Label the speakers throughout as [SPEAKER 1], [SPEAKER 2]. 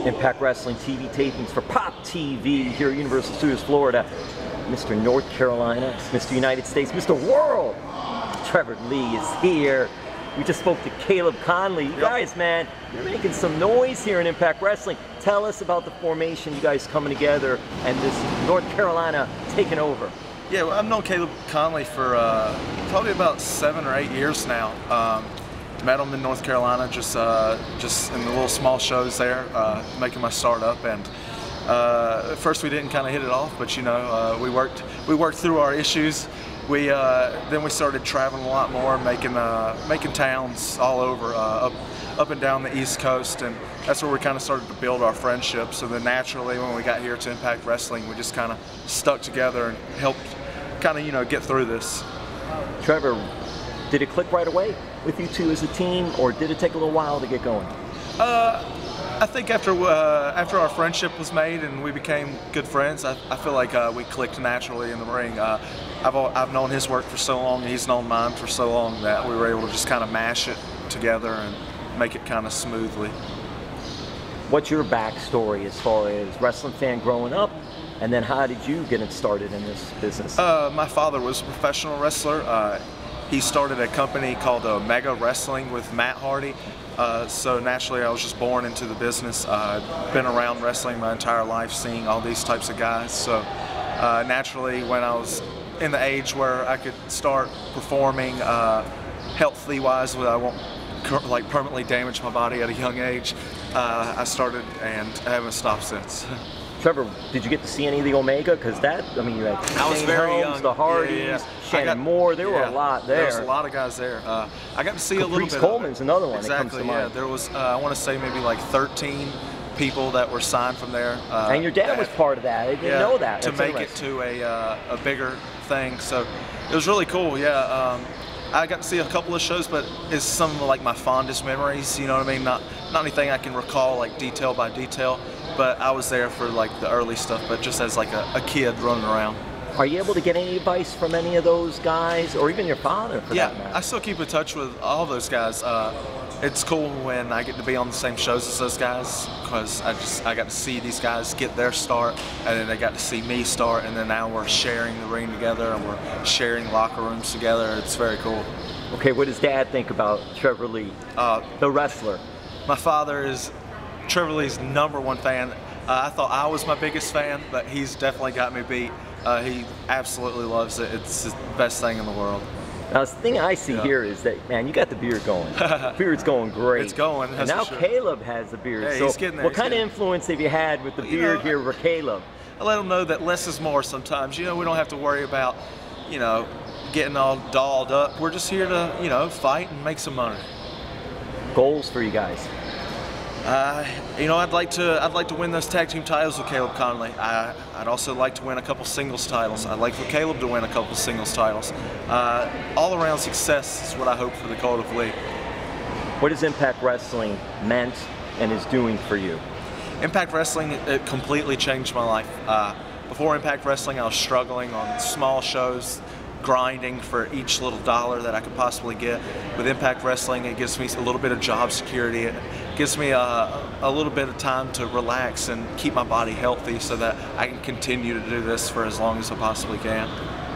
[SPEAKER 1] Impact Wrestling TV tapings for Pop TV here at Universal Studios, Florida. Mr. North Carolina, Mr. United States, Mr. World, Trevor Lee is here. We just spoke to Caleb Konley. You guys, man, you're making some noise here in Impact Wrestling. Tell us about the formation, you guys coming together, and this North Carolina taking over.
[SPEAKER 2] Yeah, well, I've known Caleb Konley for probably about 7 or 8 years now. Met him in North Carolina, just in the little small shows there, making my start up. And at first we didn't kind of hit it off, but you know, we worked through our issues. Then we started traveling a lot more, making towns all over, up and down the East Coast, and that's where we kind of started to build our friendship. So then naturally, when we got here to Impact Wrestling, we just kind of stuck together and helped kind of, you know, get through this.
[SPEAKER 1] Trevor, did it click right away with you two as a team, or did it take a little while to get going?
[SPEAKER 2] I think after our friendship was made and we became good friends, I feel like we clicked naturally in the ring. I've known his work for so long, he's known mine for so long, that we were able to just kind of mash it together and make it kind of smoothly.
[SPEAKER 1] What's your backstory as far as wrestling fan growing up, and then how did you get it started in this business?
[SPEAKER 2] My father was a professional wrestler. He started a company called Mega Wrestling with Matt Hardy. So naturally, I was just born into the business. I've been around wrestling my entire life, seeing all these types of guys. So naturally, when I was in the age where I could start performing healthy-wise, where I won't like permanently damage my body at a young age, I started, and I haven't stopped since.
[SPEAKER 1] Trevor, did you get to see any of the Omega? Because that, I mean, you had
[SPEAKER 2] I was very
[SPEAKER 1] Holmes,
[SPEAKER 2] young.
[SPEAKER 1] the Hardys, Shannon Moore, there were a lot there.
[SPEAKER 2] There was a lot of guys there. I got to see a little bit
[SPEAKER 1] Coleman's
[SPEAKER 2] of it.
[SPEAKER 1] Another one
[SPEAKER 2] Exactly,
[SPEAKER 1] that comes to mind.
[SPEAKER 2] There was, I want to say maybe like 13 people that were signed from there.
[SPEAKER 1] And your dad was part of that. I didn't know that.
[SPEAKER 2] To make it to a bigger thing. So it was really cool, yeah. I got to see a couple of shows, but it's some of like my fondest memories, you know what I mean? Not anything I can recall like detail by detail, but I was there for like the early stuff, but just as like a kid running around.
[SPEAKER 1] Are you able to get any advice from any of those guys, or even your father for that matter?
[SPEAKER 2] I still keep in touch with all those guys. It's cool when I get to be on the same shows as those guys, because I got to see these guys get their start, and then they got to see me start, and then now we're sharing the ring together and we're sharing locker rooms together. It's very cool.
[SPEAKER 1] Okay, what does Dad think about Trevor Lee, the wrestler?
[SPEAKER 2] My father is Trevor Lee's #1 fan. I thought I was my biggest fan, but he's definitely got me beat. He absolutely loves it. It's the best thing in the world.
[SPEAKER 1] Now, the thing I see here is that, man, you got the beard going. The beard's going great.
[SPEAKER 2] It's going,
[SPEAKER 1] and now
[SPEAKER 2] for sure.
[SPEAKER 1] Caleb has the beard.
[SPEAKER 2] Yeah,
[SPEAKER 1] so
[SPEAKER 2] he's getting there.
[SPEAKER 1] What kind of influence have you had with the beard here for Caleb?
[SPEAKER 2] I let him know that less is more sometimes. You know, we don't have to worry about, you know, getting all dolled up. We're just here to, you know, fight and make some money.
[SPEAKER 1] Goals for you guys?
[SPEAKER 2] You know, I'd like to win those tag team titles with Caleb Konley. I'd also like to win a couple singles titles. I'd like for Caleb to win a couple singles titles. All around success is what I hope for the Caleb Lee.
[SPEAKER 1] What has Impact Wrestling meant and is doing for you?
[SPEAKER 2] Impact Wrestling, it completely changed my life. Before Impact Wrestling, I was struggling on small shows, grinding for each little dollar that I could possibly get. With Impact Wrestling, it gives me a little bit of job security. It gives me a little bit of time to relax and keep my body healthy so that I can continue to do this for as long as I possibly can.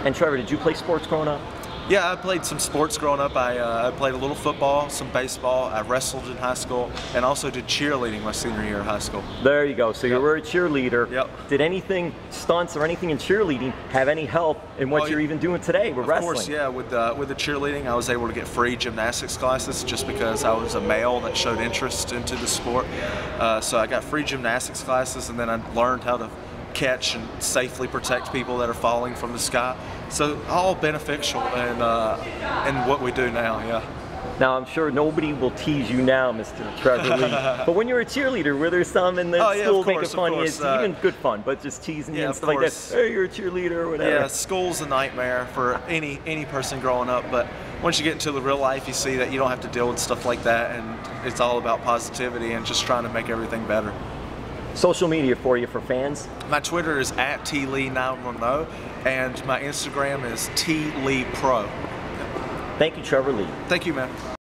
[SPEAKER 1] And Trevor, did you play sports growing up?
[SPEAKER 2] Yeah, I played some sports growing up. I played a little football, some baseball. I wrestled in high school, and also did cheerleading my senior year of high school.
[SPEAKER 1] There you go. So you were a cheerleader.
[SPEAKER 2] Yep.
[SPEAKER 1] Did anything, stunts or anything in cheerleading, have any help in what you're even doing today with wrestling?
[SPEAKER 2] Of course, yeah. With the cheerleading, I was able to get free gymnastics classes just because I was a male that showed interest into the sport. So I got free gymnastics classes, and then I learned how to catch and safely protect people that are falling from the sky. So all beneficial in what we do now, yeah.
[SPEAKER 1] Now, I'm sure nobody will tease you now, Mr. Trevor Lee, but when you were a cheerleader, were there some in the school making fun? It's even good fun, but just teasing you and stuff like that. Hey, you're a cheerleader or whatever.
[SPEAKER 2] Yeah, school's a nightmare for any person growing up, but once you get into the real life, you see that you don't have to deal with stuff like that, and it's all about positivity and just trying to make everything better.
[SPEAKER 1] Social media for you, for fans?
[SPEAKER 2] My Twitter is @tlee910, and my Instagram is tleepro.
[SPEAKER 1] Thank you, Trevor Lee.
[SPEAKER 2] Thank you, man.